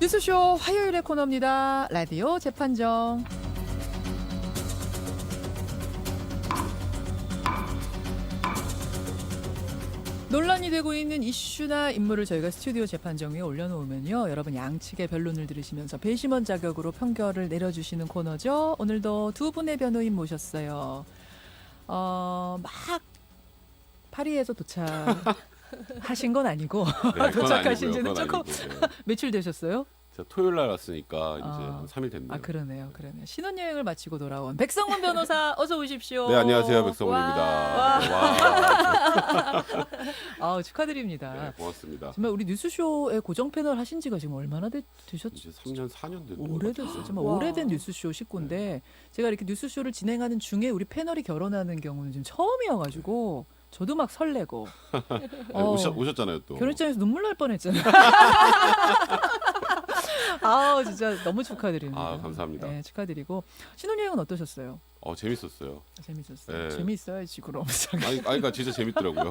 뉴스쇼 화요일의 코너입니다. 라디오 재판정. 논란이 되고 있는 이슈나 인물을 저희가 스튜디오 재판정 위에 올려놓으면요, 여러분 양측의 변론을 들으시면서 배심원 자격으로 판결을 내려주시는 코너죠. 오늘도 두 분의 변호인 모셨어요. 막 파리에서 도착하신 건 아니고 네, 도착하신 지는 그건 조금 아니고, 네. 며칠 되셨어요? 제가 토요일 날 왔으니까 이제 한 3일 됐네요. 아, 그러네요. 신혼여행을 마치고 돌아온 백성문 변호사 어서 오십시오. 네, 안녕하세요. 백성문입니다. 와. 축하드립니다. 네, 고맙습니다. 정말 우리 뉴스쇼의 고정 패널 하신 지가 지금 얼마나 되셨죠? 이제 3년, 4년 됐네요. 오래됐어요. 정말 와. 오래된 뉴스쇼 식구인데 제가 이렇게 뉴스쇼를 진행하는 중에 우리 패널이 결혼하는 경우는 지금 처음이어가지고 저도 막 설레고 네, 오셨잖아요 또. 결혼장에서 눈물 날 뻔했잖아요. 진짜 너무 축하드립니다. 감사합니다. 네, 축하드리고 신혼여행은 어떠셨어요? 재밌었어요. 재밌었어요. 네. 재밌어야지 그럼. 그러니까 진짜 재밌더라고요.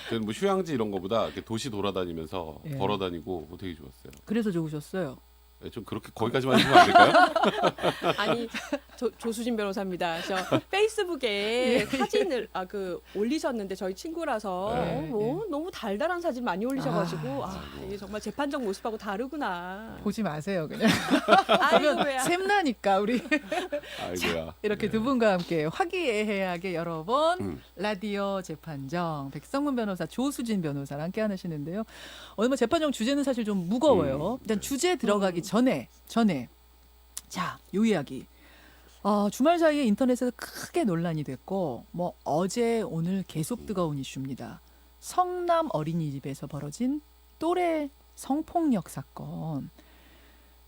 저는 뭐 휴양지 이런 거보다 이렇게 도시 돌아다니면서 예. 걸어다니고 되게 좋았어요. 그래서 좋으셨어요. 네, 좀 그렇게 거기까지만 해주면 안 될까요? 아니 조수진 변호사입니다. 저 페이스북에 사진을 올리셨는데 저희 친구라서 네. 너무 달달한 사진 많이 올리셔가지고 아이고. 이게 정말 재판정 모습하고 다르구나. 보지 마세요 그냥. 아이고야. 샘나니까 우리 아이고야. 이렇게 네. 두 분과 함께 화기애애하게 여러 번 음. 라디오 재판정 백성문 변호사 조수진 변호사랑 함께 하시는데요. 오늘 뭐 재판정 주제는 사실 좀 무거워요. 일단 네. 주제 들어가기 전에 자, 요 이야기. 주말 사이에 인터넷에서 크게 논란이 됐고 뭐 어제 오늘 계속 뜨거운 이슈입니다. 성남 어린이집에서 벌어진 또래 성폭력 사건.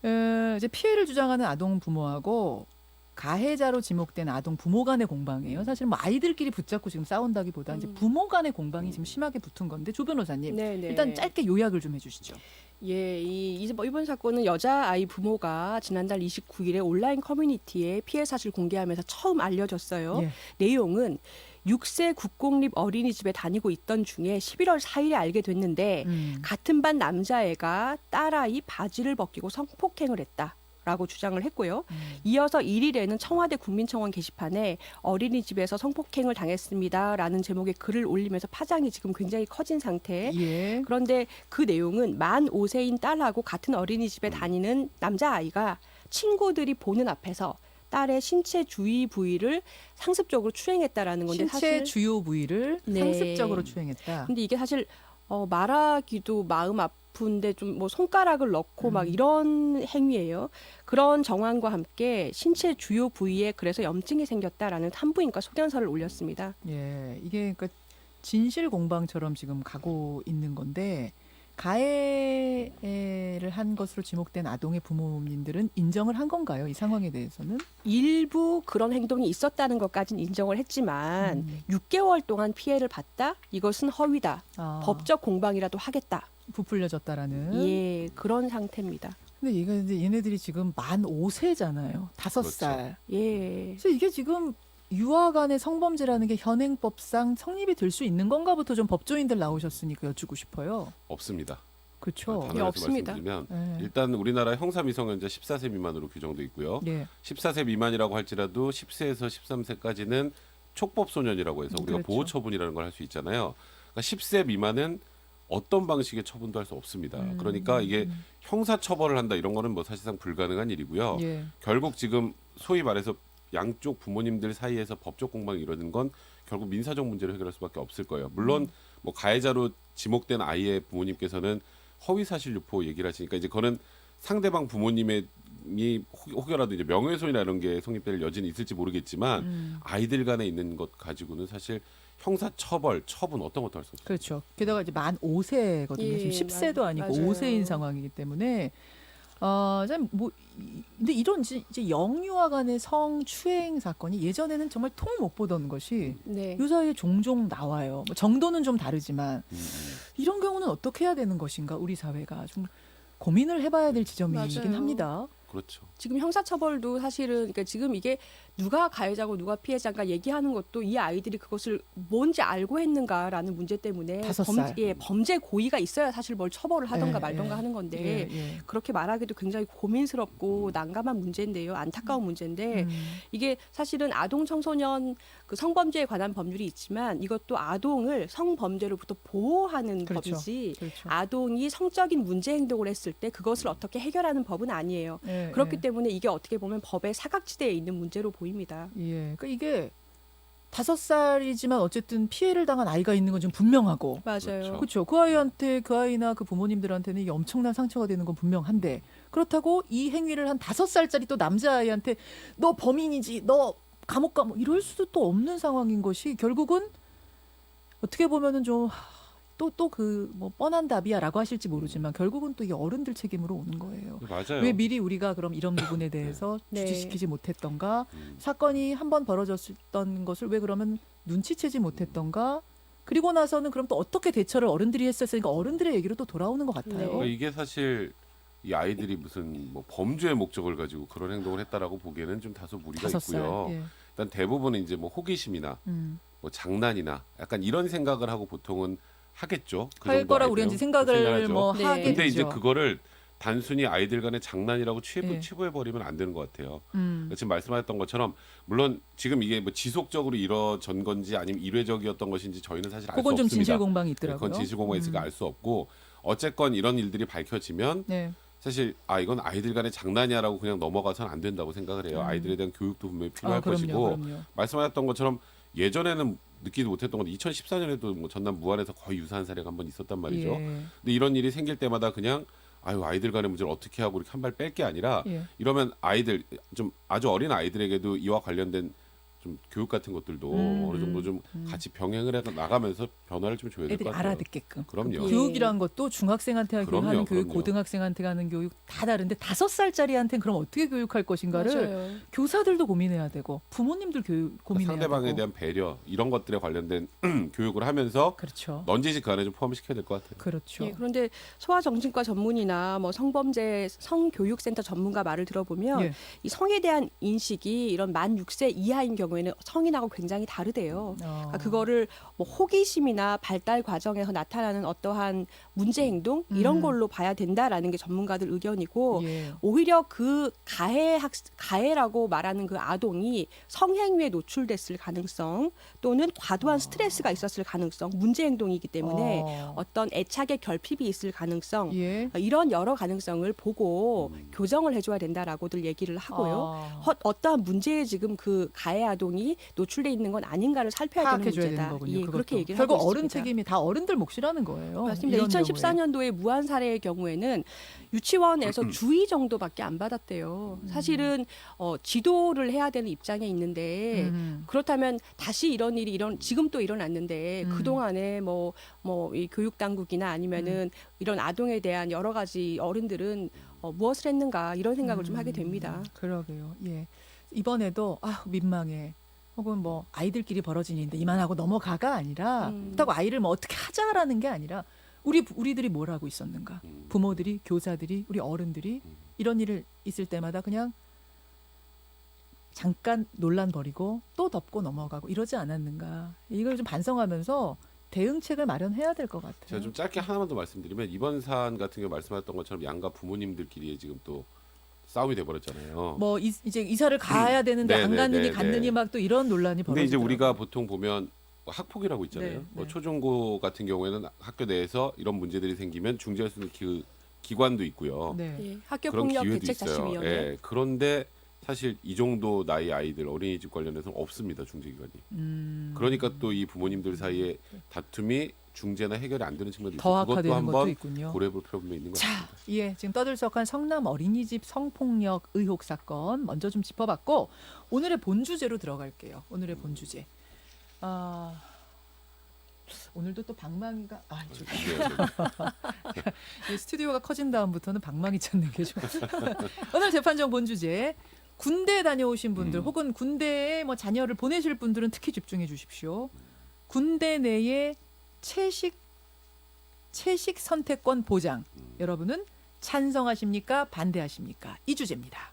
이제 피해를 주장하는 아동 부모하고 가해자로 지목된 아동 부모 간의 공방이에요. 사실 뭐 아이들끼리 붙잡고 지금 싸운다기보다 이제 부모 간의 공방이 지금 심하게 붙은 건데 조 변호사님 네네. 일단 짧게 요약을 좀 해주시죠. 예, 이번 사건은 여자아이 부모가 지난달 29일에 온라인 커뮤니티에 피해 사실 공개하면서 처음 알려졌어요. 예. 내용은 6세 국공립 어린이집에 다니고 있던 중에 11월 4일에 알게 됐는데 같은 반 남자애가 딸아이 바지를 벗기고 성폭행을 했다라고 주장을 했고요. 이어서 1일에는 청와대 국민청원 게시판에 어린이집에서 성폭행을 당했습니다라는 제목의 글을 올리면서 파장이 지금 굉장히 커진 상태. 예. 그런데 그 내용은 만 5세인 딸하고 같은 어린이집에 다니는 남자아이가 친구들이 보는 앞에서 딸의 신체 주위 부위를 상습적으로 추행했다라는 건데 신체 사실 주요 부위를 네. 상습적으로 추행했다. 근데 이게 사실 말하기도 마음 아픈데 좀 뭐 손가락을 넣고 막 이런 행위예요. 그런 정황과 함께 신체 주요 부위에 그래서 염증이 생겼다라는 산부인과 소견서를 올렸습니다. 예, 이게 그러니까 진실 공방처럼 지금 가고 있는 건데 가해를 한 것으로 지목된 아동의 부모님들은 인정을 한 건가요? 이 상황에 대해서는? 일부 그런 행동이 있었다는 것까지는 인정을 했지만 6개월 동안 피해를 봤다? 이것은 허위다. 법적 공방이라도 하겠다. 부풀려졌다라는. 예, 그런 상태입니다. 근데 이제 얘네들이 지금 만 5세잖아요. 5살. 그렇죠. 예. 그래서 이게 지금 유아 간의 성범죄라는 게 현행법상 성립이 될 수 있는 건가부터 좀 법조인들 나오셨으니까 여쭙고 싶어요. 없습니다. 그렇죠. 단호하게 없습니다. 말씀드리면 네. 일단 우리나라 형사 미성년자 14세 미만으로 규정돼 있고요. 예. 14세 미만이라고 할지라도 10세에서 13세까지는 촉법 소년이라고 해서 우리가 그렇죠. 보호 처분이라는 걸 할 수 있잖아요. 그러니까 10세 미만은 어떤 방식의 처분도 할 수 없습니다. 그러니까 이게 형사 처벌을 한다 이런 거는 뭐 사실상 불가능한 일이고요. 예. 결국 지금 소위 말해서 양쪽 부모님들 사이에서 법적 공방이 이루어지는 건 결국 민사적 문제를 해결할 수밖에 없을 거예요. 물론 뭐 가해자로 지목된 아이의 부모님께서는 허위 사실 유포 얘기를 하시니까 이제 그거는 상대방 부모님의 혹여라도 이제 명예훼손이나 이런 게 성립될 여지는 있을지 모르겠지만 아이들 간에 있는 것 가지고는 사실 형사 처벌, 처분 어떤 것도 할 수 없어요. 그렇죠. 게다가 이제 만 5세거든요. 예, 지금 10세도 아니고 맞아요. 5세인 상황이기 때문에 근데 이런 이제 영유아 간의 성추행 사건이 예전에는 정말 통 못 보던 것이 네. 요사이에 종종 나와요. 뭐 정도는 좀 다르지만 이런 경우는 어떻게 해야 되는 것인가 우리 사회가 좀 고민을 해봐야 될 지점이긴 맞아요. 합니다. 그렇죠. 지금 형사처벌도 사실은 그러니까 지금 이게 누가 가해자고 누가 피해자인가 얘기하는 것도 이 아이들이 그것을 뭔지 알고 했는가라는 문제 때문에 5살. 범죄 고의가 있어야 사실 뭘 처벌을 하던가 예, 말던가 예. 하는 건데 예. 그렇게 말하기도 굉장히 고민스럽고 난감한 문제인데요. 안타까운 문제인데 이게 사실은 아동 청소년 그 성범죄에 관한 법률이 있지만 이것도 아동을 성범죄로부터 보호하는 그렇죠. 법이지 그렇죠. 아동이 성적인 문제 행동을 했을 때 그것을 어떻게 해결하는 법은 아니에요. 예, 그렇기 예. 때문에 이게 어떻게 보면 법의 사각지대에 있는 문제로 보입니다. 예. 그러니까 이게 5살이지만 어쨌든 피해를 당한 아이가 있는 건 좀 분명하고. 맞아요. 그렇죠. 그렇죠. 그 아이한테 그 아이나 그 부모님들한테는 이게 엄청난 상처가 되는 건 분명한데 그렇다고 이 행위를 한 5살짜리 또 남자아이한테 너 범인이지 너 감옥 가 뭐 이럴 수도 또 없는 상황인 것이 결국은 어떻게 보면은 좀 또 그 뭐 뻔한 답이야라고 하실지 모르지만 결국은 또 이 어른들 책임으로 오는 거예요. 맞아요. 왜 미리 우리가 그럼 이런 부분에 대해서 네. 주지시키지 못했던가 음. 사건이 한 번 벌어졌던 것을 왜 그러면 눈치채지 못했던가 그리고 나서는 그럼 또 어떻게 대처를 어른들이 했었으니까 어른들의 얘기로 또 돌아오는 것 같아요. 네. 그러니까 이게 사실 이 아이들이 무슨 뭐 범죄의 목적을 가지고 그런 행동을 했다라고 보기에는 좀 다소 무리가 5살. 있고요. 예. 일단 대부분은 이제 뭐 호기심이나 음. 뭐 장난이나 약간 이런 생각을 하고 보통은 하겠죠. 그 할 정도 거라 우리가 아이들은 이제 생각을 생각하죠. 뭐 네. 하게 근데 되죠. 이제 그거를 단순히 아이들 간의 장난이라고 예. 치부해 버리면 안 되는 것 같아요. 음. 지금 말씀하셨던 것처럼 물론 지금 이게 뭐 지속적으로 이루어진 건지 아니면 일회적이었던 것인지 저희는 사실 알 수 그건 좀 없습니다. 진실 공방이 있더라고요. 그건 진실 공방이 있으니까 알 수 없고 어쨌건 이런 일들이 밝혀지면 네. 사실 이건 아이들 간의 장난이야라고 그냥 넘어가서는 안 된다고 생각을 해요. 아이들에 대한 교육도 분명히 필요할 것이고 그럼요. 말씀하셨던 것처럼 예전에는 느끼지 못했던 건데 2014년에도 뭐 전남 무안에서 거의 유사한 사례가 한 번 있었단 말이죠. 예. 근데 이런 일이 생길 때마다 그냥 아이들 간의 문제를 어떻게 하고 이렇게 한 발 뺄 게 아니라 예. 이러면 아이들 좀 아주 어린 아이들에게도 이와 관련된 좀 교육 같은 것들도 어느 정도 좀 같이 병행을 해 나가면서 변화를 좀 줘야 될 애들이 것 같아요. 알아듣게끔. 그럼요. 예. 교육이란 것도 중학생한테 그럼요, 하는 교육, 그럼요. 고등학생한테 하는 교육 다 다른데 5살짜리한테는 그럼 어떻게 교육할 것인가를 맞아요. 교사들도 고민해야 되고 부모님들 고민해야 상대방에 되고. 대한 배려 이런 것들에 관련된 교육을 하면서 그렇죠. 넌지시 그 안에 좀 포함시켜야 될 것 같아요. 그렇죠. 예, 그런데 소아정신과 전문이나 뭐 성범죄 성교육센터 전문가 말을 들어보면 예. 이 성에 대한 인식이 이런 만 6세 이하인 경우에는 성인하고 굉장히 다르대요. 그러니까 그거를 뭐 호기심이나 발달 과정에서 나타나는 어떠한 문제 행동 이런 걸로 봐야 된다라는 게 전문가들 의견이고 예. 오히려 그 가해라고 말하는 그 아동이 성행위에 노출됐을 가능성 또는 과도한 스트레스가 있었을 가능성 문제 행동이기 때문에 어떤 애착의 결핍이 있을 가능성 예. 이런 여러 가능성을 보고 교정을 해줘야 된다라고들 얘기를 하고요. 어떠한 문제에 지금 그 가해 아동이 노출돼 있는 건 아닌가를 살펴야 되는 파악해줘야 문제다. 되는 거군요. 예, 그것도. 그렇게 얘기를 결국 하고 어른 있습니다. 책임이 다 어른들 몫이라는 거예요. 맞습니다. 이런 경우에. 2014년도에 무한 사례의 경우에는 유치원에서 주의 정도밖에 안 받았대요. 사실은 지도를 해야 되는 입장에 있는데 그렇다면 다시 이런 일이 지금 또 일어났는데 그 동안에 뭐 이 교육 당국이나 아니면은 이런 아동에 대한 여러 가지 어른들은 무엇을 했는가 이런 생각을 좀 하게 됩니다. 그러게요. 예. 이번에도 민망해. 혹은 뭐 아이들끼리 벌어진 일인데 이만하고 넘어가가 아니라 그렇다고 아이를 뭐 어떻게 하자라는 게 아니라 우리들이 뭘 하고 있었는가. 부모들이, 교사들이, 우리 어른들이 이런 일을 있을 때마다 그냥 잠깐 논란 벌이고 또 덮고 넘어가고 이러지 않았는가. 이걸 좀 반성하면서 대응책을 마련해야 될 것 같아요. 제가 좀 짧게 하나만 더 말씀드리면 이번 사안 같은 경우 말씀하셨던 것처럼 양가 부모님들끼리 지금 또 싸움이 돼버렸잖아요. 뭐 이제 이사를 가야 되는데 안 갔느니 갔느니 막 또 이런 논란이 근데 이제 벌어지더라고요. 우리가 보통 보면 학폭이라고 있잖아요. 네, 뭐 네. 초중고 같은 경우에는 학교 내에서 이런 문제들이 생기면 중재할 수 있는 기관도 있고요. 네. 예, 학교 그런 폭력 기회도 대책 있어요. 자치위원회. 예, 그런데 사실 이 정도 나이 아이들 어린이집 관련해서는 없습니다. 중재기관이. 그러니까 또 이 부모님들 사이에 다툼이 중재나 해결이 안 되는 측면도 더 있어요. 그것도 악화되는 것도 한번 있군요. 고려해볼 필요가 있는 것 자, 같습니다. 예, 지금 떠들썩한 성남 어린이집 성폭력 의혹 사건 먼저 좀 짚어봤고 오늘의 본 주제로 들어갈게요. 오늘의 본 주제. 오늘도 또 방망이가 이 스튜디오가 커진 다음부터는 방망이 찾는 게 좀. 오늘 재판정 본 주제. 군대 다녀오신 분들 혹은 군대에 뭐 자녀를 보내실 분들은 특히 집중해 주십시오. 군대 내에 채식 선택권 보장. 여러분은 찬성하십니까? 반대하십니까? 이 주제입니다.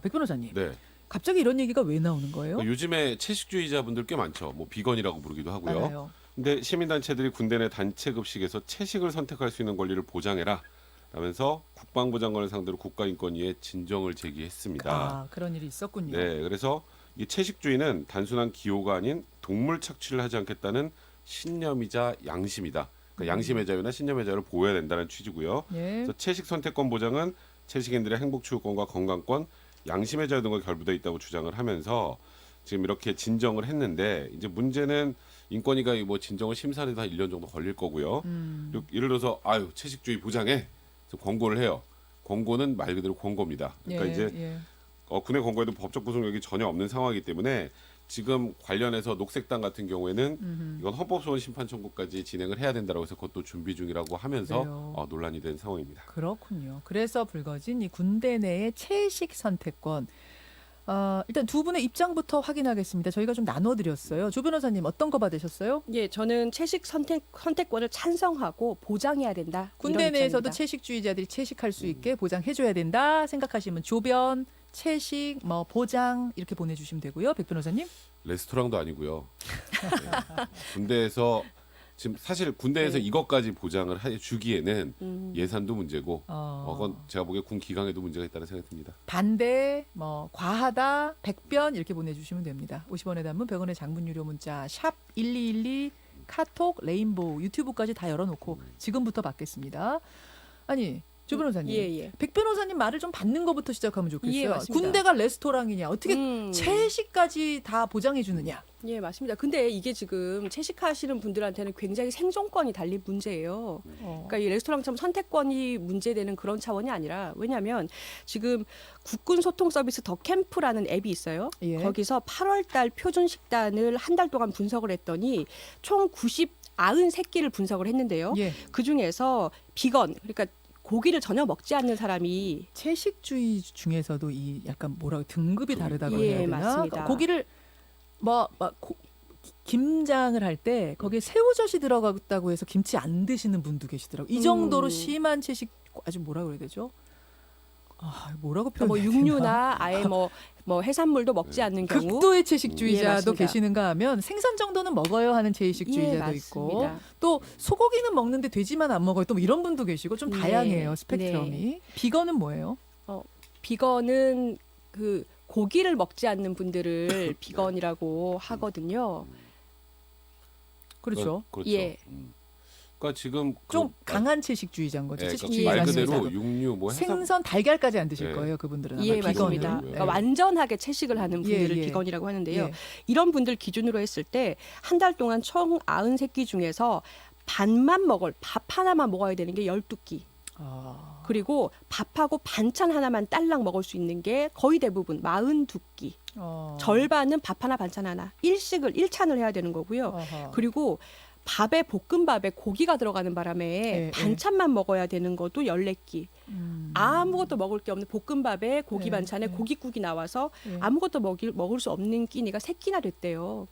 백 변호사님. 네. 갑자기 이런 얘기가 왜 나오는 거예요? 요즘에 채식주의자분들 꽤 많죠. 뭐 비건이라고 부르기도 하고요. 알아요. 근데 시민단체들이 군대 내 단체 급식에서 채식을 선택할 수 있는 권리를 보장해라 라면서 국방부 장관을 상대로 국가인권위에 진정을 제기했습니다. 그런 일이 있었군요. 네, 그래서 이 채식주의는 단순한 기호가 아닌 동물 착취를 하지 않겠다는 신념이자 양심이다. 그러니까 양심의 자유나 신념의 자유를 보호해야 된다는 취지고요. 예. 그래서 채식 선택권 보장은 채식인들의 행복 추구권과 건강권, 양심의 자유 등과 결부되어 있다고 주장을 하면서 지금 이렇게 진정을 했는데 이제 문제는 인권위가 뭐 진정을 심사하는 데 한 1년 정도 걸릴 거고요. 그리고 예를 들어서 채식주의 보장해 그래서 권고를 해요. 권고는 말 그대로 권고입니다. 그러니까 이제 군의 권고에도 법적 구속력이 전혀 없는 상황이기 때문에 지금 관련해서 녹색당 같은 경우에는 이건 헌법소원 심판 청구까지 진행을 해야 된다고 해서 그것도 준비 중이라고 하면서 논란이 된 상황입니다. 그렇군요. 그래서 불거진 이 군대 내의 채식 선택권. 일단 두 분의 입장부터 확인하겠습니다. 저희가 좀 나눠드렸어요. 조 변호사님 어떤 거 받으셨어요? 예, 저는 채식 선택권을 찬성하고 보장해야 된다. 군대 이런 내에서도 입장입니다. 채식주의자들이 채식할 수 있게 보장해줘야 된다 생각하시면 조변, 채식, 뭐 보장 이렇게 보내주시면 되고요. 백 변호사님. 레스토랑도 아니고요. 네. 군대에서 지금 사실 군대에서 네. 이것까지 보장을 주기에는 예산도 문제고 어, 그건 제가 보기에 군 기강에도 문제가 있다는 생각이 듭니다. 반대, 뭐 과하다, 백변 이렇게 보내주시면 됩니다. 50원의 단문, 100원의 장문 유료 문자 샵 1212 카톡, 레인보우, 유튜브까지 다 열어놓고 지금부터 받겠습니다. 아니 조 변호사님, 예. 백 변호사님 말을 좀 받는 것부터 시작하면 좋겠어요. 예, 맞습니다. 군대가 레스토랑이냐, 어떻게 채식까지 다 보장해 주느냐. 예, 맞습니다. 근데 이게 지금 채식하시는 분들한테는 굉장히 생존권이 달린 문제예요. 그러니까 이 레스토랑처럼 선택권이 문제되는 그런 차원이 아니라 왜냐하면 지금 국군 소통 서비스 더 캠프라는 앱이 있어요. 예. 거기서 8월달 표준 식단을 한 달 동안 분석을 했더니 총 93끼를 분석을 했는데요. 예. 그 중에서 비건, 그러니까 고기를 전혀 먹지 않는 사람이 채식주의 중에서도 이 약간 뭐라고 등급이 다르다고 예, 해야 되나? 맞습니다. 고기를 김장을 할 때 거기에 새우젓이 들어갔다고 해서 김치 안 드시는 분도 계시더라고요. 이 정도로 심한 채식 아주 뭐라 그래야 되죠? 뭐라고 뭐 표현해야 되나? 육류나 아예 뭐 해산물도 먹지 않는 경우 극도의 예, 채식주의자도 맞습니다. 계시는가 하면 생선 정도는 먹어요 하는 채식주의자도 예, 있고 맞습니다. 또 소고기는 먹는데 돼지만 안 먹어요. 또 이런 분도 계시고 좀 네. 다양해요. 스펙트럼이. 네. 비건은 뭐예요? 비건은 그 고기를 먹지 않는 분들을 비건이라고 하거든요. 그렇죠. 그렇죠. 예. 그러니까 지금 좀 강한 채식주의자인 거죠. 예, 채식주의 말 말씀하셔도. 그대로 육류 뭐 해산 생선, 달걀까지 안 드실 예. 거예요. 그분들은. 아마 예, 비건은. 맞습니다. 비건은. 그러니까 완전하게 채식을 하는 분들을 예. 비건이라고 하는데요. 예. 이런 분들 기준으로 했을 때 한 달 동안 총 93끼 중에서 반만 밥 하나만 먹어야 되는 게 12끼. 그리고 밥하고 반찬 하나만 딸랑 먹을 수 있는 게 거의 대부분 42끼. 절반은 밥 하나 반찬 하나. 일찬을 해야 되는 거고요. 어허. 그리고 볶음밥에 고기가 들어가는 바람에 예, 반찬만 먹어야 되는 것도 14끼. 아무것도 먹을 게 없는 볶음밥에 고기 예, 반찬에 예. 고깃국이 나와서 예. 아무것도 먹을 수 없는 끼니가 3끼나 됐대요.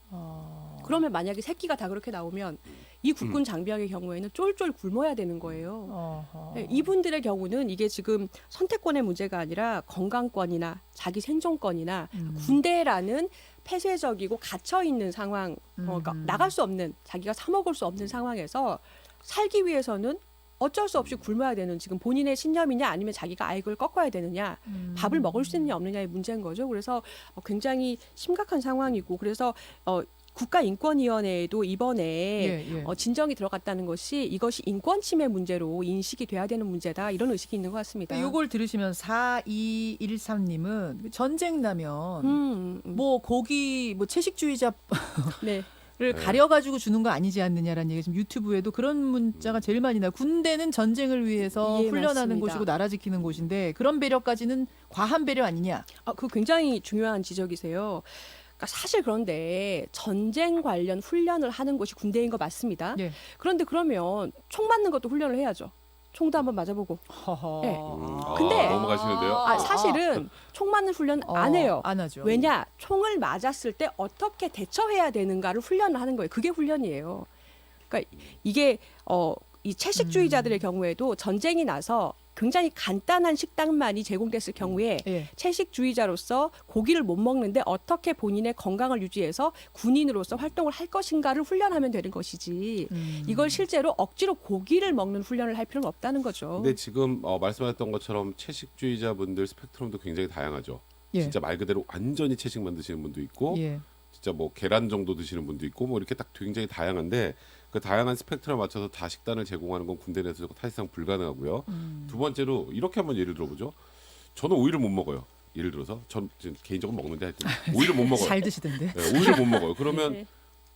그러면 만약에 3끼가 다 그렇게 나오면 이 국군 장병의 경우에는 쫄쫄 굶어야 되는 거예요. 어허. 네, 이분들의 경우는 이게 지금 선택권의 문제가 아니라 건강권이나 자기 생존권이나 군대라는 폐쇄적이고 갇혀 있는 상황, 그러니까 나갈 수 없는 자기가 사 먹을 수 없는 상황에서 살기 위해서는 어쩔 수 없이 굶어야 되는 지금 본인의 신념이냐 아니면 자기가 아예 그걸 꺾어야 되느냐 밥을 먹을 수 있느냐 없느냐의 문제인 거죠. 그래서 굉장히 심각한 상황이고 그래서 국가인권위원회에도 이번에 예. 진정이 들어갔다는 것이 이것이 인권 침해 문제로 인식이 돼야 되는 문제다 이런 의식이 있는 것 같습니다. 요걸 들으시면 4213님은 전쟁 나면 뭐 고기 뭐 채식주의자 네. 를 가려가지고 주는 거 아니지 않느냐라는 얘기 지금 유튜브에도 그런 문자가 제일 많이 나요. 군대는 전쟁을 위해서 예, 훈련하는 맞습니다. 곳이고 나라 지키는 곳인데 그런 배려까지는 과한 배려 아니냐. 그거 굉장히 중요한 지적이세요. 그러니까 사실 그런데 전쟁 관련 훈련을 하는 곳이 군대인 거 맞습니다. 예. 그런데 그러면 총 맞는 것도 훈련을 해야죠. 총도 한번 맞아보고. 허허. 네. 근데 근데- 넘어가시는데요. 사실은 총 맞는 훈련 안 해요. 안 하죠. 왜냐? 총을 맞았을 때 어떻게 대처해야 되는가를 훈련을 하는 거예요. 그게 훈련이에요. 그러니까 이게 이 채식주의자들의 경우에도 전쟁이 나서 굉장히 간단한 식단만이 제공됐을 경우에 예. 채식주의자로서 고기를 못 먹는데 어떻게 본인의 건강을 유지해서 군인으로서 활동을 할 것인가를 훈련하면 되는 것이지 이걸 실제로 억지로 고기를 먹는 훈련을 할 필요는 없다는 거죠. 근데 지금 말씀하셨던 것처럼 채식주의자분들 스펙트럼도 굉장히 다양하죠. 예. 진짜 말 그대로 완전히 채식만 드시는 분도 있고 예. 진짜 뭐 계란 정도 드시는 분도 있고 뭐 이렇게 딱 굉장히 다양한데 그 다양한 스펙트럼에 맞춰서 다 식단을 제공하는 건 군대 내에서 사실상 불가능하고요. 두 번째로 이렇게 한번 예를 들어보죠. 저는 오이를 못 먹어요. 예를 들어서 전 지금 개인적으로 먹는데 하여튼 오이를 못 먹어요. 잘 드시던데. 네, 오이를 못 먹어요. 그러면 네.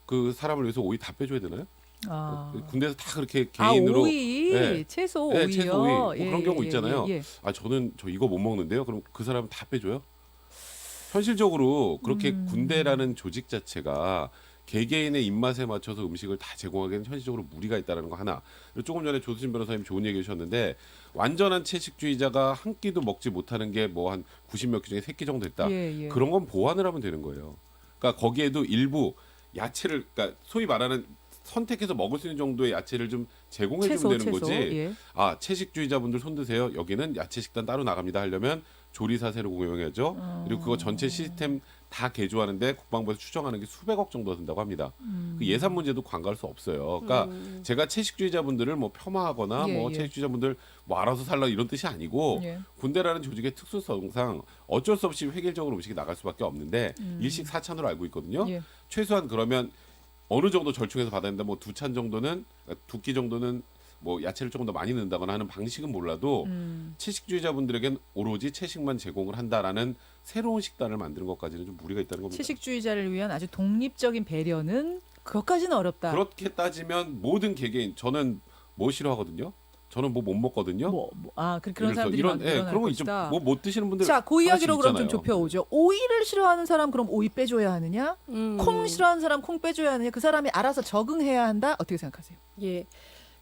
그 사람을 위해서 오이 다 빼줘야 되나요? 아. 군대에서 다 그렇게 개인으로 오이, 네. 채소 네, 오이요. 채소 오이 뭐 예, 그런 경우 예, 있잖아요. 예, 예. 아 저는 저 이거 못 먹는데요. 그럼 그 사람은 다 빼줘요? 현실적으로 그렇게 군대라는 조직 자체가 개개인의 입맛에 맞춰서 음식을 다 제공하기에는 현실적으로 무리가 있다는 거 하나. 그리고 조금 전에 조수진 변호사님 좋은 얘기 해주셨는데 완전한 채식주의자가 한 끼도 먹지 못하는 게 뭐 한 90몇 끼 중에 3끼 정도 됐다. 예, 예. 그런 건 보완을 하면 되는 거예요. 그러니까 거기에도 일부 야채를 그러니까 소위 말하는 선택해서 먹을 수 있는 정도의 야채를 좀 제공해 주면 되는 거지. 예. 아 채식주의자분들 손 드세요. 여기는 야채 식단 따로 나갑니다. 하려면 조리사세로 공용해야죠. 그리고 그거 전체 시스템 다 개조하는데 국방부에서 추정하는 게 수백억 정도 든다고 합니다. 그 예산 문제도 관가할 수 없어요. 그러니까 제가 채식주의자분들을 뭐 폄하하거나 예, 뭐 예. 채식주의자분들 뭐 알아서 살라 이런 뜻이 아니고 예. 군대라는 조직의 특수성상 어쩔 수 없이 획일적으로 음식이 나갈 수밖에 없는데 일식사찬으로 알고 있거든요. 예. 최소한 그러면 어느 정도 절충해서 받아야 된다. 뭐 2찬 정도는 2끼 정도는 뭐 야채를 조금 더 많이 넣는다거나 하는 방식은 몰라도 채식주의자분들에겐 오로지 채식만 제공을 한다라는 새로운 식단을 만드는 것까지는 좀 무리가 있다는 겁니다. 채식주의자를 위한 아주 독립적인 배려는 그것까지는 어렵다. 그렇게 따지면 모든 개개인 저는 뭐 싫어하거든요. 저는 뭐 못 먹거든요. 그런 그래서 사람들이 이런 막 늘어날 그런 거 있죠. 것이다. 뭐 못 드시는 분들 자, 그 이야기로 하나씩 그럼 좀 있잖아요. 좁혀오죠. 오이를 싫어하는 사람 그럼 오이 빼줘야 하느냐? 콩 싫어하는 사람 콩 빼줘야 하느냐? 그 사람이 알아서 적응해야 한다? 어떻게 생각하세요? 예.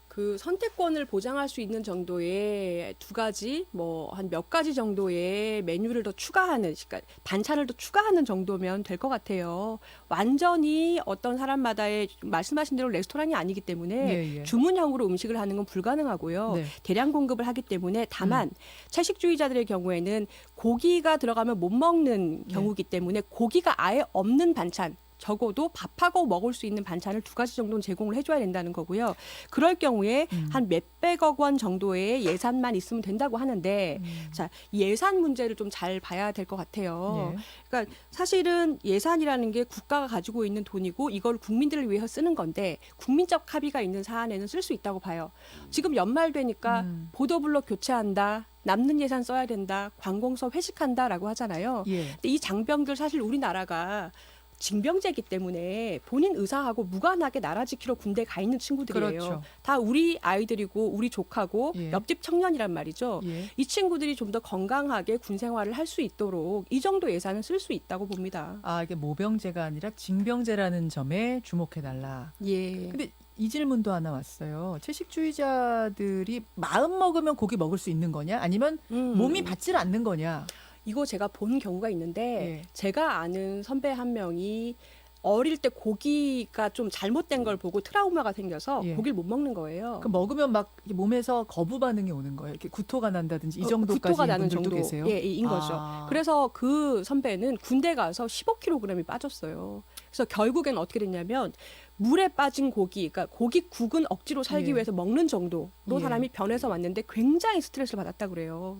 그 선택권을 보장할 수 있는 정도의 두 가지, 뭐 한 몇 가지 정도의 메뉴를 더 추가하는, 그러니까 반찬을 더 추가하는 정도면 될 것 같아요. 완전히 어떤 사람마다의 말씀하신 대로 레스토랑이 아니기 때문에 예, 예. 주문형으로 음식을 하는 건 불가능하고요. 네. 대량 공급을 하기 때문에 다만 채식주의자들의 경우에는 고기가 들어가면 못 먹는 경우이기 때문에 고기가 아예 없는 반찬. 적어도 밥하고 먹을 수 있는 반찬을 두 가지 정도는 제공을 해줘야 된다는 거고요. 그럴 경우에 한 몇백억 원 정도의 예산만 있으면 된다고 하는데, 자, 이 예산 문제를 좀 잘 봐야 될 것 같아요. 예. 그러니까 사실은 예산이라는 게 국가가 가지고 있는 돈이고 이걸 국민들을 위해서 쓰는 건데 국민적 합의가 있는 사안에는 쓸 수 있다고 봐요. 지금 연말 되니까 보도블록 교체한다. 남는 예산 써야 된다. 관공서 회식한다라고 하잖아요. 예. 근데 이 장병들 사실 우리나라가 징병제이기 때문에 본인 의사하고 무관하게 나라 지키러 군대 가 있는 친구들이에요. 그렇죠. 다 우리 아이들이고 우리 조카고 예. 옆집 청년이란 말이죠. 예. 이 친구들이 좀 더 건강하게 군 생활을 할 수 있도록 이 정도 예산은 쓸 수 있다고 봅니다. 아, 이게 모병제가 아니라 징병제라는 점에 주목해 달라. 예. 근데 이 질문도 하나 왔어요. 채식주의자들이 마음 먹으면 고기 먹을 수 있는 거냐? 아니면 몸이 받질 않는 거냐? 이거 제가 본 경우가 있는데 예. 제가 아는 선배 한 명이 어릴 때 고기가 좀 잘못된 걸 보고 트라우마가 생겨서 예. 고기를 못 먹는 거예요. 그 먹으면 막 몸에서 거부 반응이 오는 거예요. 이렇게 구토가 난다든지 이 정도까지 구토가 나는 분들도 정도 계세요. 예, 인 거죠. 아. 그래서 그 선배는 군대 가서 15kg이 빠졌어요. 그래서 결국엔 어떻게 됐냐면 물에 빠진 고기, 그러니까 고깃국은 억지로 살기 예. 위해서 먹는 정도로 예. 사람이 변해서 왔는데 굉장히 스트레스를 받았다 그래요.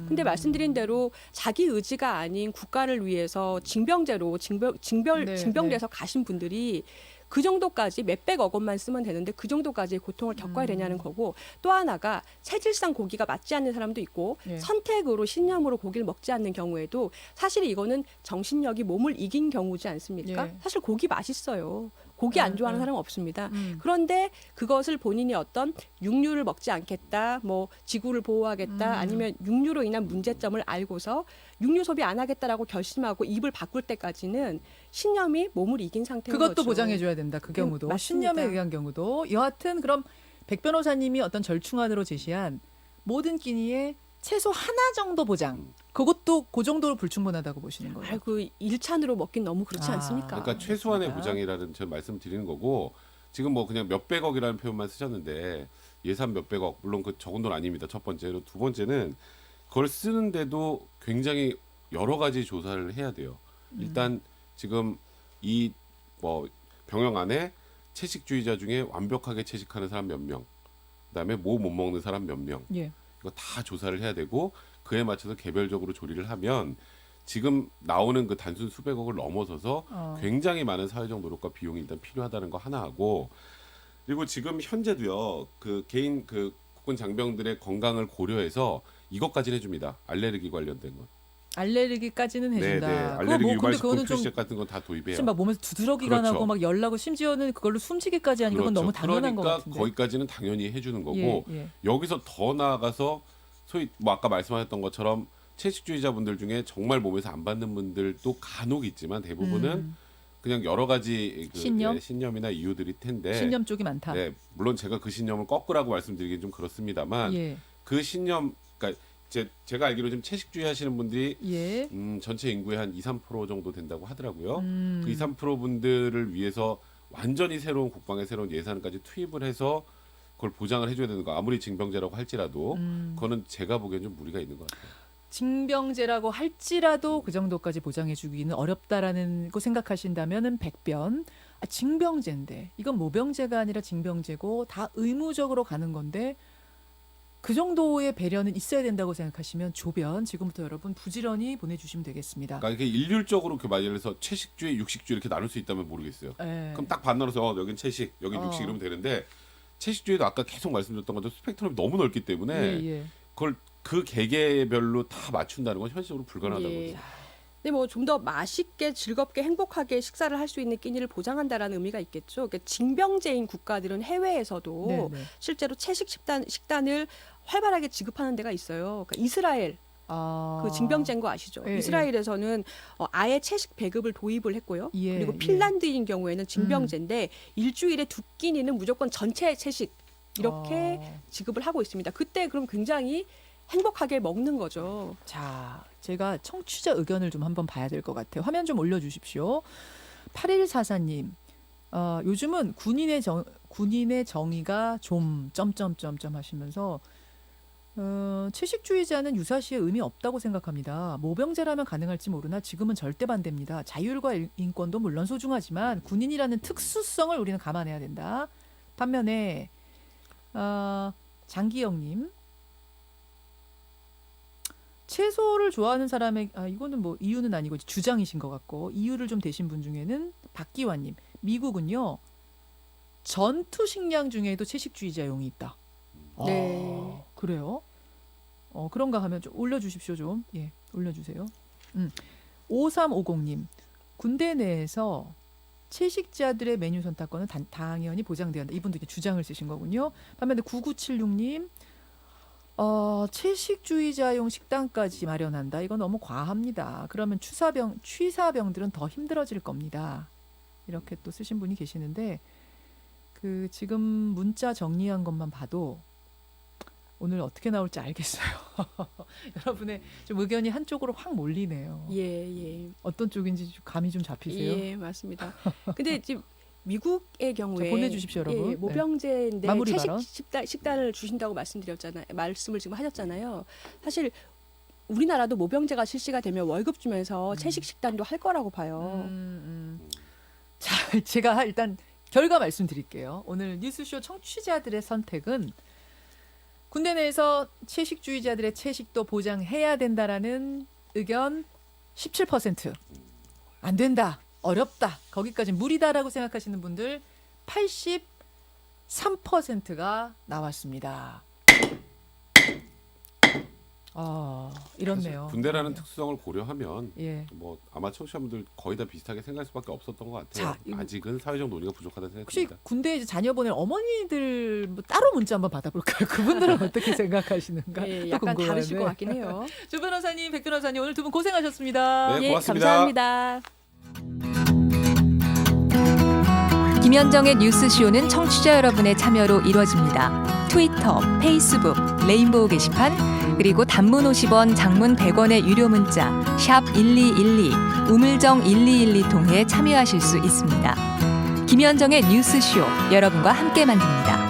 근데 말씀드린 대로 자기 의지가 아닌 국가를 위해서 징병제로 네, 징병돼서 가신 분들이 그 정도까지 몇백억 원만 쓰면 되는데 그 정도까지의 고통을 겪어야 되냐는 거고, 또 하나가 체질상 고기가 맞지 않는 사람도 있고 예. 선택으로 신념으로 고기를 먹지 않는 경우에도 사실 이거는 정신력이 몸을 이긴 경우지 않습니까? 예. 사실 고기 맛있어요. 고기 안 좋아하는 사람은 없습니다. 그런데 그것을 본인이 어떤 육류를 먹지 않겠다, 뭐 지구를 보호하겠다, 아니면 육류로 인한 문제점을 알고서 육류 소비 안 하겠다라고 결심하고 입을 바꿀 때까지는 신념이 몸을 이긴 상태인 그것도 거죠. 보장해줘야 된다. 그 경우도 맞습니다. 신념에 의한 경우도 여하튼 그럼 백 변호사님이 어떤 절충안으로 제시한 모든 끼니에 최소 하나 정도 보장. 그것도 그 정도로 불충분하다고 보시는 거예요. 아이고 일찬으로 먹긴 너무 그렇지 아. 않습니까? 그러니까 최소한의 알겠습니다. 보장이라는 제가 말씀드리는 거고 지금 뭐 그냥 몇백억이라는 표현만 쓰셨는데 예산 몇백억, 물론 그 적은 돈 아닙니다. 첫 번째로. 두 번째는 그걸 쓰는데도 굉장히 여러 가지 조사를 해야 돼요. 일단 지금 이 뭐 병영 안에 채식주의자 중에 완벽하게 채식하는 사람 몇 명, 그다음에 뭐 못 먹는 사람 몇 명, 예. 이거 다 조사를 해야 되고 그에 맞춰서 개별적으로 조리를 하면 지금 나오는 그 단순 수백억을 넘어서서 굉장히 많은 사회적 노력과 비용이 일단 필요하다는 거 하나 하고, 그리고 지금 현재도요 그 개인 그 국군 장병들의 건강을 고려해서 이것까지는 해줍니다. 알레르기 관련된 건. 알레르기까지는 해준다. 네네. 그거 알레르기 뭐 근데 유발식품 그거는 좀 표시액 같은 건 다 도입해요. 지금 막 몸에서 두드러기가 그렇죠. 나고 막 열나고 심지어는 그걸로 숨지기까지 하니까 그건 너무 당연한 것 그러니까 같은데. 거기까지는 당연히 해주는 거고 예, 예. 여기서 더 나아가서 소위 뭐 아까 말씀하셨던 것처럼 채식주의자분들 중에 정말 몸에서 안 받는 분들도 간혹 있지만 대부분은 그냥 여러 가지 그 신념? 신념이나 이유들이 텐데 신념 쪽이 많다. 네, 물론 제가 그 신념을 꺾으라고 말씀드리긴 좀 그렇습니다만 예. 그 신념, 그러니까 제가 알기로 지금 채식주의 하시는 분들이 예. 전체 인구의 한 2, 3% 정도 된다고 하더라고요. 음. 그 2, 3% 분들을 위해서 완전히 새로운 국방의 새로운 예산까지 투입을 해서 그걸 보장을 해줘야 되는 거. 아무리 징병제라고 할지라도 그거는 제가 보기엔 좀 무리가 있는 것 같아요. 징병제라고 할지라도 그 정도까지 보장해주기는 어렵다라는 거 생각하신다면은 백변. 아, 징병제인데 이건 모병제가 아니라 징병제고 다 의무적으로 가는 건데 그 정도의 배려는 있어야 된다고 생각하시면 조변 지금부터 여러분 부지런히 보내주시면 되겠습니다. 그러니까 이게 일률적으로 그 말을 해서 채식주의, 육식주의 이렇게 나눌 수 있다면 모르겠어요. 예. 그럼 딱 반 나눠서 여긴 채식, 여긴 육식 이러면 되는데 채식주의도 아까 계속 말씀드렸던 것처럼 스펙트럼이 너무 넓기 때문에 예, 예. 그걸 그 개개별로 다 맞춘다는 건 현실적으로 불가능하다고 예. 보죠. 근데 뭐 좀 더 맛있게 즐겁게 행복하게 식사를 할 수 있는 끼니를 보장한다라는 의미가 있겠죠. 그러니까 징병제인 국가들은 해외에서도 네, 네. 실제로 채식 식단을 활발하게 지급하는 데가 있어요. 그러니까 이스라엘 아. 그 징병제인 거 아시죠? 예, 이스라엘에서는 아예 채식 배급을 도입을 했고요. 예, 그리고 예. 핀란드인 경우에는 징병제인데 일주일에 2끼니는 무조건 전체 채식 이렇게 지급을 하고 있습니다. 그때 그럼 굉장히 행복하게 먹는 거죠. 자, 제가 청취자 의견을 좀 한번 봐야 될 것 같아요. 화면 좀 올려주십시오. 8144님, 요즘은 군인의 정의가 좀 점점점점 하시면서 채식주의자는 유사시에 의미 없다고 생각합니다. 모병제라면 가능할지 모르나 지금은 절대 반대입니다. 자율과 인권도 물론 소중하지만 군인이라는 특수성을 우리는 감안해야 된다. 반면에 장기영님, 채소를 좋아하는 사람의 이거는 뭐 이유는 아니고 주장이신 것 같고 이유를 좀 대신 분 중에는 박기환님, 미국은요 전투 식량 중에도 채식주의자용이 있다. 네. 그래요? 그런가 하면 좀 올려주십시오 좀. 예, 올려주세요. 5350님, 군대 내에서 채식자들의 메뉴 선택권은 당연히 보장돼야 한다. 이분도 이렇게 주장을 쓰신 거군요. 반면에 9976님, 채식주의자용 식당까지 마련한다. 이건 너무 과합니다. 그러면 취사병들은 더 힘들어질 겁니다. 이렇게 또 쓰신 분이 계시는데 그 지금 문자 정리한 것만 봐도 오늘 어떻게 나올지 알겠어요. 여러분의 좀 의견이 한쪽으로 확 몰리네요. 예. 어떤 쪽인지 감이 좀 잡히세요? 예, 맞습니다. 근데 지금 미국의 경우에 자, 보내주십시오, 여러분. 예, 모병제인데 마무리 채식 발언. 식단을 주신다고 말씀을 지금 하셨잖아요. 사실 우리나라도 모병제가 실시가 되면 월급 주면서 채식 식단도 할 거라고 봐요. 자, 제가 일단 결과 말씀드릴게요. 오늘 뉴스쇼 청취자들의 선택은 군대 내에서 채식주의자들의 채식도 보장해야 된다라는 의견 17%. 안 된다. 어렵다. 거기까지 무리다라고 생각하시는 분들 83%가 나왔습니다. 이렇네요. 군대라는 특수성을 고려하면 예. 뭐 아마 청취자분들 거의 다 비슷하게 생각할 수밖에 없었던 것 같아요. 자, 아직은 사회적 논의가 부족하다는 혹시 생각입니다. 군대에 이제 자녀 보낼 어머니들 뭐 따로 문자 한번 받아볼까요? 그분들은 어떻게 생각하시는가? 예, 또 약간 궁금하네. 다르실 것 같긴 해요. 조 변호사님, 백 변호사님 오늘 두 분 고생하셨습니다. 네, 예, 고맙습니다. 감사합니다. 김현정의 뉴스쇼는 청취자 여러분의 참여로 이루어집니다. 트위터, 페이스북, 레인보우 게시판, 그리고 단문 50원, 장문 100원의 유료 문자 샵 1212, 우물정 1212 통해 참여하실 수 있습니다. 김현정의 뉴스쇼, 여러분과 함께 만듭니다.